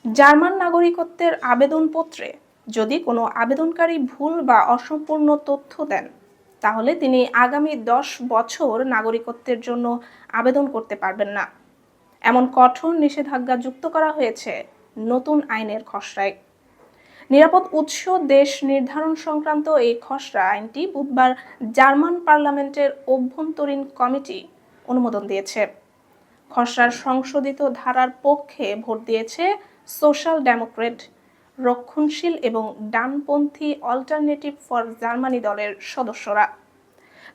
German নাগরিকত্বের আবেদনপত্রে যদি কোনো আবেদনকারী ভুল বা অসম্পূর্ণ তথ্য দেন, তাহলে তিনি আগামী 10 বছর নাগরিকত্বের জন্য আবেদন করতে পারবেন না। এমন কঠোর নিষেধাজ্ঞা যুক্ত করা হয়েছে নতুন আইনের খসড়ায়। নিরাপদ উৎস দেশ নির্ধারণ সংক্রান্ত এই খসড়া আইনটি বুধবার জার্মান পার্লামেন্টের অভ্যন্তরীণ কমিটি অনুমোদন দিয়েছে। খসড়ার সংশোধিত ধারার পক্ষে ভোট দিয়েছে সোশ্যাল ডেমোক্রেট, রক্ষণশীল এবং ডানপন্থী অল্টারনেটিভ ফর জার্মানি দলের সদস্যরা।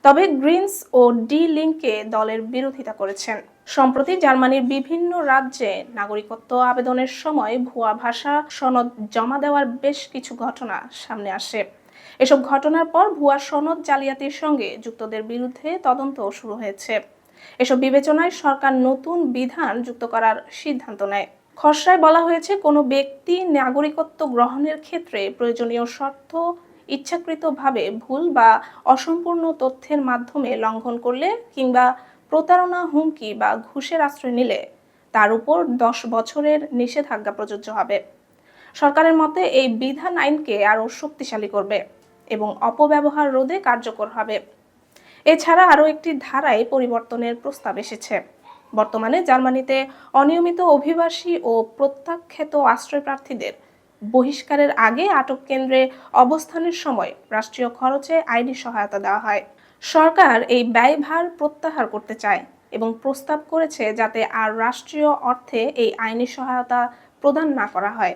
তবে গ্রিনস ও ডি লিঙ্কে দলের বিরোধিতা করেছেন। সম্প্রতি জার্মানির বিভিন্ন রাজ্যে নাগরিকত্ব আবেদনের সময় ভুয়া ভাষা সনদ জমা দেওয়ার বেশ কিছু ঘটনা সামনে আসে। এসব ঘটনার পর ভুয়া সনদ জালিয়াতির সঙ্গে যুক্তদের বিরুদ্ধে তদন্ত শুরু হয়েছে। এসব বিবেচনায় সরকার নতুন বিধান যুক্ত করার সিদ্ধান্ত নেয়। খসড়ায় বলা হয়েছে, কোনো ব্যক্তি নাগরিকত্ব গ্রহণের ক্ষেত্রে প্রয়োজনীয় শর্ত ইচ্ছাকৃতভাবে ভুল বা অসম্পূর্ণ তথ্যের মাধ্যমে লঙ্ঘন করলে কিংবা প্রতারণা, হুমকি বা ঘুষের আশ্রয় নিলে তার উপর 10 বছরের নিষেধাজ্ঞা প্রযোজ্য হবে। সরকারের মতে এই বিধান আইনকে আরও শক্তিশালী করবে এবং অপব্যবহার রোধে কার্যকর হবে। এছাড়া আরও একটি ধারায় পরিবর্তনের প্রস্তাব এসেছে। বর্তমানে জার্মানিতে অনিয়মিত অভিবাসী ও প্রত্যাখ্যাত আশ্রয় প্রার্থীদের বহিষ্কারের আগে আটক কেন্দ্রে অবস্থানের সময় রাষ্ট্রীয় খরচে আইনি সহায়তা দেওয়া হয়। সরকার এই ব্যয়ভার প্রত্যাহার করতে চায় এবং প্রস্তাব করেছে যাতে আর রাষ্ট্রীয় অর্থে এই আইনি সহায়তা প্রদান না করা হয়।